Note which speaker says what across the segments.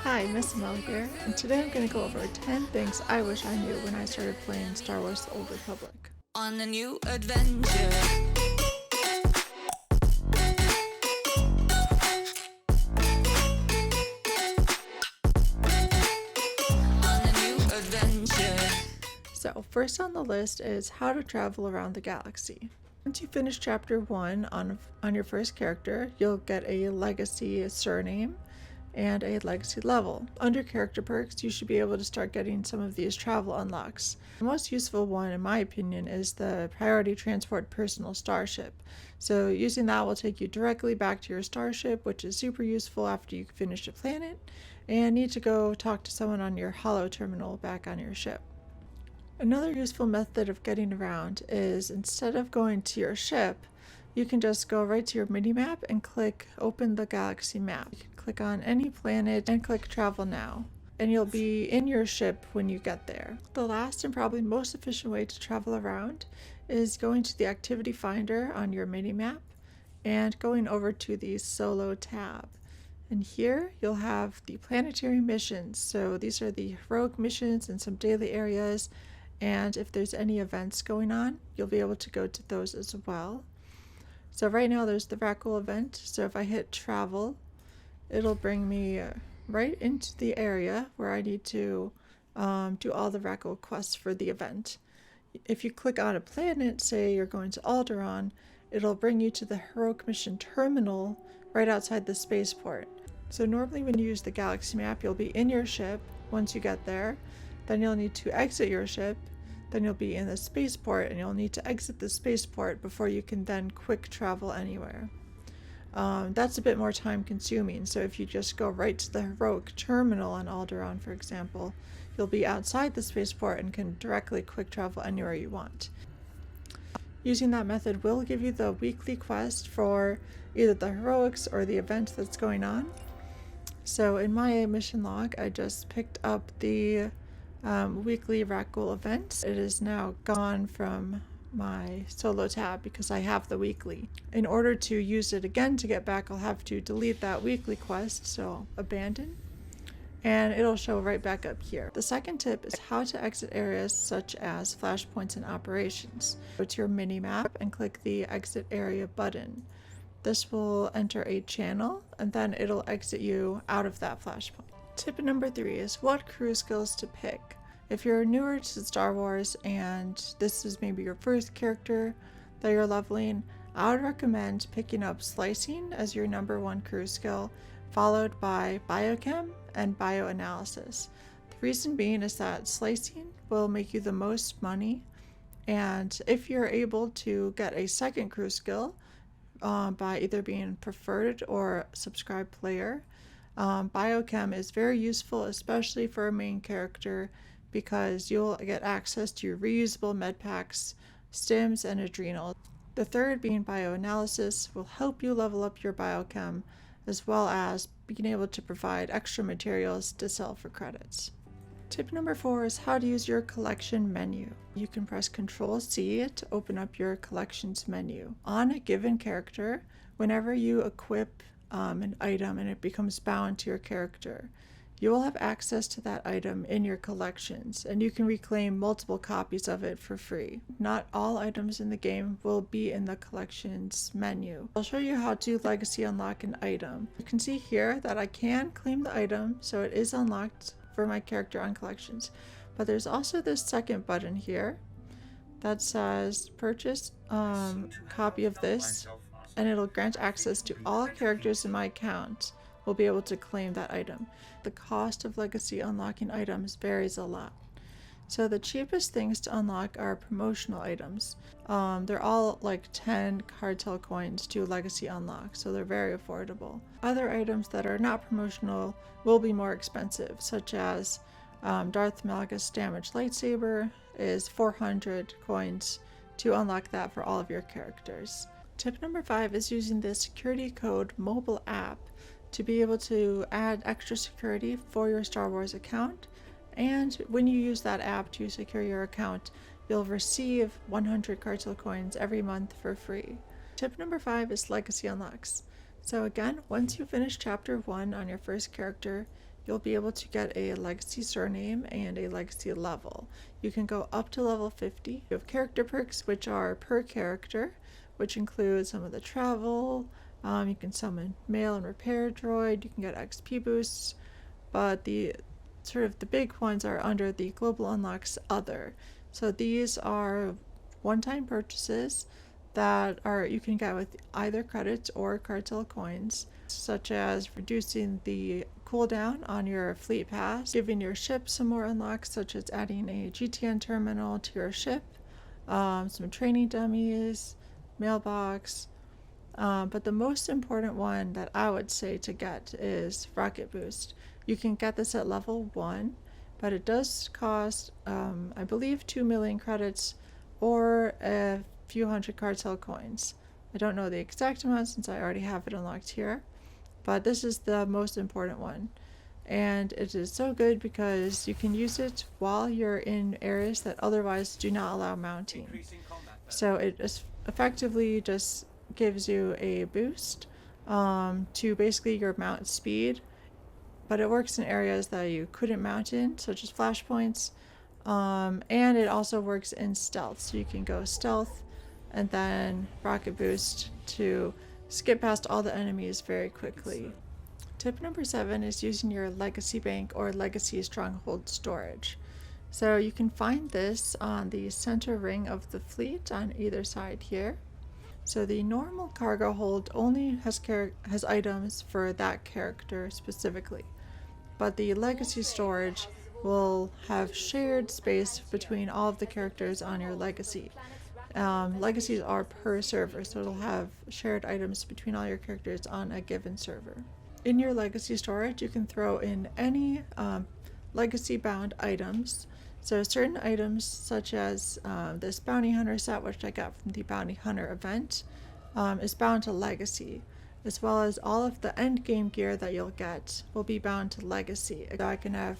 Speaker 1: Hi, Miss Mel here, and today I'm going to go over 10 things I wish I knew when I started playing Star Wars The Old Republic.
Speaker 2: On a new adventure. On a new adventure.
Speaker 1: So, first on the list is how to travel around the galaxy. Once you finish chapter 1 on your first character, you'll get a legacy surname and a legacy level. Under character perks, you should be able to start getting some of these travel unlocks. The most useful one, in my opinion, is the priority transport personal starship. So using that will take you directly back to your starship, which is super useful after you finish a planet and need to go talk to someone on your holo terminal back on your ship. Another useful method of getting around is instead of going to your ship, you can just go right to your minimap and click open the galaxy map. You can click on any planet and click travel now, and you'll be in your ship when you get there. The last and probably most efficient way to travel around is going to the activity finder on your minimap and going over to the solo tab. And here you'll have the planetary missions. So these are the heroic missions and some daily areas. And if there's any events going on, you'll be able to go to those as well. So right now there's the Rackle event. So if I hit travel, it'll bring me right into the area where I need to do all the Rackle quests for the event. If you click on a planet, say you're going to Alderaan, it'll bring you to the heroic mission terminal right outside the spaceport. So normally when you use the galaxy map, you'll be in your ship once you get there. Then you'll need to exit your ship. Then you'll be in the spaceport and you'll need to exit the spaceport before you can then quick travel anywhere. That's a bit more time consuming, so if you just go right to the heroic terminal on Alderaan, for example, you'll be outside the spaceport and can directly quick travel anywhere you want. Using that method will give you the weekly quest for either the heroics or the event that's going on. So in my mission log, I just picked up the weekly Rackle event. It is now gone from my solo tab because I have the weekly. In order to use it again to get back, I'll have to delete that weekly quest, so abandon, and it'll show right back up here. The second tip is how to exit areas such as flashpoints and operations. Go to your mini-map and click the exit area button. This will enter a channel and then it'll exit you out of that flashpoint. Tip number 3 is what crew skills to pick. If you're newer to Star Wars and this is maybe your first character that you're leveling, I would recommend picking up slicing as your number 1 crew skill, followed by biochem and bioanalysis. The reason being is that slicing will make you the most money, and if you're able to get a second crew skill by either being preferred or subscribed player, biochem is very useful, especially for a main character, because you'll get access to reusable med packs, stims, and adrenals. The third, being bioanalysis, will help you level up your biochem, as well as being able to provide extra materials to sell for credits. Tip number 4 is how to use your collection menu. You can press Ctrl+C to open up your collections menu. On a given character, whenever you equip an item and it becomes bound to your character, you will have access to that item in your collections, and you can reclaim multiple copies of it for free. Not all items in the game will be in the collections menu. I'll show you how to legacy unlock an item. You can see here that I can claim the item, so it is unlocked for my character on collections. But there's also this second button here that says purchase copy of this, and it'll grant access to all characters in my account will be able to claim that item. The cost of legacy unlocking items varies a lot. So the cheapest things to unlock are promotional items. They're all like 10 cartel coins to legacy unlock, so they're very affordable. Other items that are not promotional will be more expensive, such as Darth Malgus damaged lightsaber is 400 coins to unlock that for all of your characters. Tip number 5 is using the security code mobile app to be able to add extra security for your Star Wars account. And when you use that app to secure your account, you'll receive 100 cartel coins every month for free. Tip number 5 is legacy unlocks. So again, once you finish chapter 1 on your first character, you'll be able to get a legacy surname and a legacy level. You can go up to level 50. You have character perks, which are per character, which include some of the travel. You can summon mail and repair droid. You can get XP boosts, but the big ones are under the global unlocks other. So these are one-time purchases that you can get with either credits or cartel coins, such as reducing the cooldown on your fleet pass, giving your ship some more unlocks, such as adding a GTN terminal to your ship, some training dummies, mailbox. But the most important one that I would say to get is Rocket Boost. You can get this at level 1, but it does cost, I believe, 2 million credits or a few hundred cartel coins. I don't know the exact amount since I already have it unlocked here, but this is the most important one. And it is so good because you can use it while you're in areas that otherwise do not allow mounting. So it is effectively just gives you a boost to basically your mount speed, but it works in areas that you couldn't mount in, such as flashpoints, and it also works in stealth, so you can go stealth and then rocket boost to skip past all the enemies very quickly. Tip number 7 is using your legacy bank or legacy stronghold storage. So you can find this on the center ring of the fleet on either side here. So the normal cargo hold only has items for that character specifically, but the legacy storage will have shared space between all of the characters on your legacy. Legacies are per server, so it'll have shared items between all your characters on a given server. In your legacy storage, you can throw in any legacy bound items. So certain items such as this bounty hunter set, which I got from the bounty hunter event, is bound to legacy, as well as all of the end game gear that you'll get will be bound to legacy. So I can have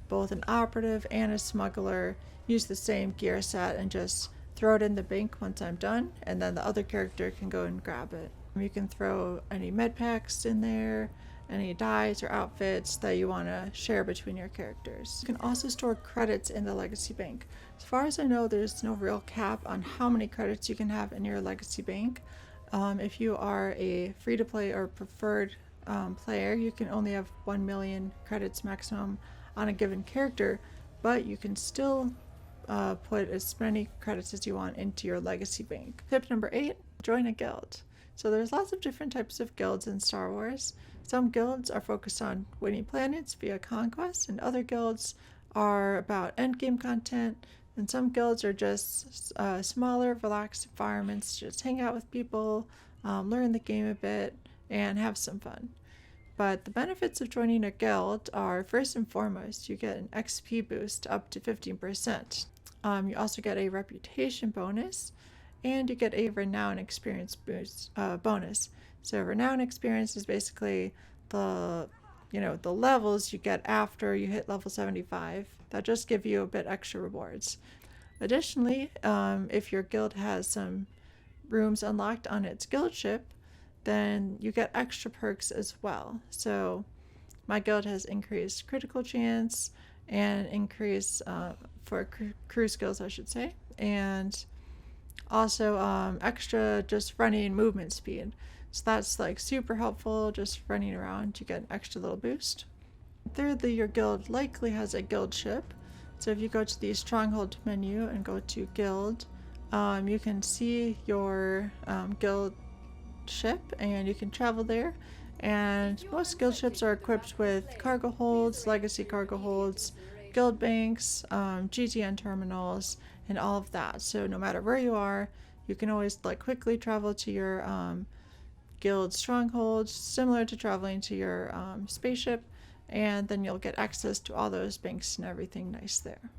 Speaker 1: both an operative and a smuggler use the same gear set and just throw it in the bank once I'm done, and then the other character can go and grab it. You can throw any med packs in there, any dyes or outfits that you want to share between your characters. You can also store credits in the legacy bank. As far as I know, there's no real cap on how many credits you can have in your legacy bank. If you are a free-to-play or preferred player, you can only have 1 million credits maximum on a given character, but you can still put as many credits as you want into your legacy bank. Tip number 8, join a guild. So there's lots of different types of guilds in Star Wars. Some guilds are focused on winning planets via conquest, and other guilds are about endgame content, and some guilds are just smaller, relaxed environments, just hang out with people, learn the game a bit, and have some fun. But the benefits of joining a guild are, first and foremost, you get an XP boost up to 15%. You also get a reputation bonus, and you get a renown experience boost bonus. So renown experience is basically the levels you get after you hit level 75 that just give you a bit extra rewards. Additionally, if your guild has some rooms unlocked on its guild ship, then you get extra perks as well. So my guild has increased critical chance and increase for crew skills, I should say, and also extra just running movement speed. So that's like super helpful, just running around, you get an extra little boost. Thirdly, your guild likely has a guild ship. So if you go to the stronghold menu and go to guild, you can see your guild ship and you can travel there. And most guild ships are equipped with cargo holds, legacy cargo holds, guild banks, GTN terminals, and all of that. So no matter where you are, you can always quickly travel to your guild stronghold, similar to traveling to your spaceship, and then you'll get access to all those banks and everything nice there.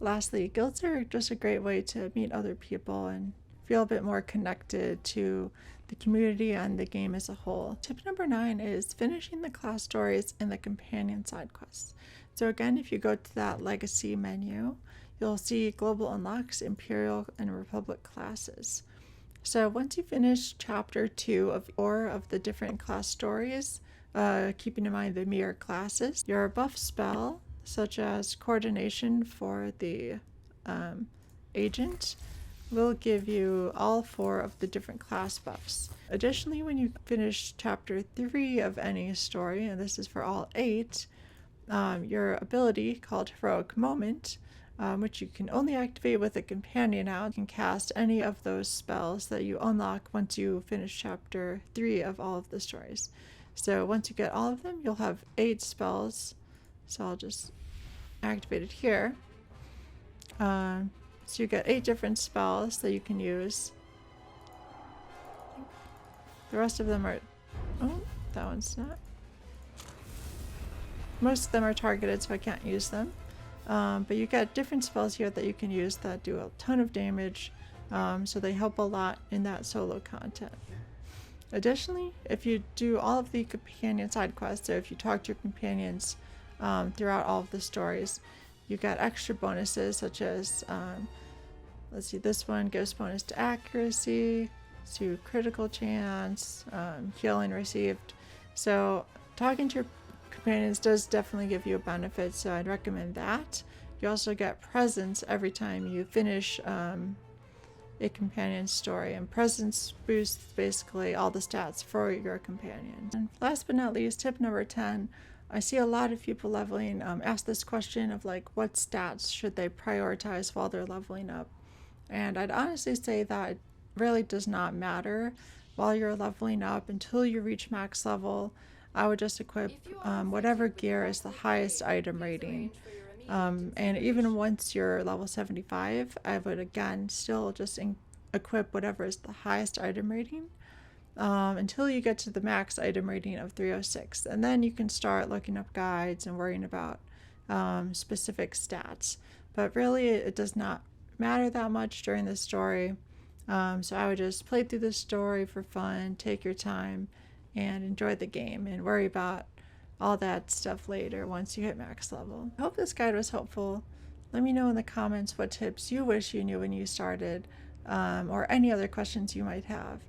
Speaker 1: Lastly, guilds are just a great way to meet other people and feel a bit more connected to the community and the game as a whole. Tip number 9 is finishing the class stories and the companion side quests. So again, if you go to that legacy menu, you'll see global unlocks, imperial, and republic classes. So once you finish chapter 2 of the different class stories, keeping in mind the mirror classes, your buff spell, such as coordination for the agent, will give you all 4 of the different class buffs. Additionally, when you finish chapter 3 of any story, and this is for all 8, your ability called Heroic Moment, which you can only activate with a companion now, you can cast any of those spells that you unlock once you finish chapter 3 of all of the stories. So once you get all of them, you'll have 8 spells. So I'll just activate it here. So you get 8 different spells that you can use. The rest of them are... Oh, that one's not. Most of them are targeted, so I can't use them. But you get different spells here that you can use that do a ton of damage. So they help a lot in that solo content. Additionally, if you do all of the companion side quests, so if you talk to your companions throughout all of the stories, you get extra bonuses such as, let's see, this one gives bonus to accuracy, to critical chance, healing received. So talking to your companions does definitely give you a benefit, so I'd recommend that. You also get presents every time you finish a companion story, and presence boosts basically all the stats for your companion. And last but not least, tip number 10, I see a lot of people leveling ask this question of like, what stats should they prioritize while they're leveling up? And I'd honestly say that it really does not matter while you're leveling up until you reach max level. I would just equip whatever gear is the highest item rating. And even once you're level 75, I would again still just equip whatever is the highest item rating until you get to the max item rating of 306. And then you can start looking up guides and worrying about specific stats. But really, it does not matter that much during the story. So I would just play through the story for fun, take your time, and enjoy the game, and worry about all that stuff later once you hit max level. I hope this guide was helpful. Let me know in the comments what tips you wish you knew when you started, or any other questions you might have.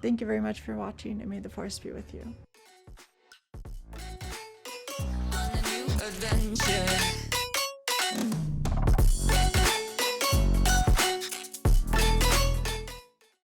Speaker 1: Thank you very much for watching, and may the force be with you.
Speaker 2: On a new adventure.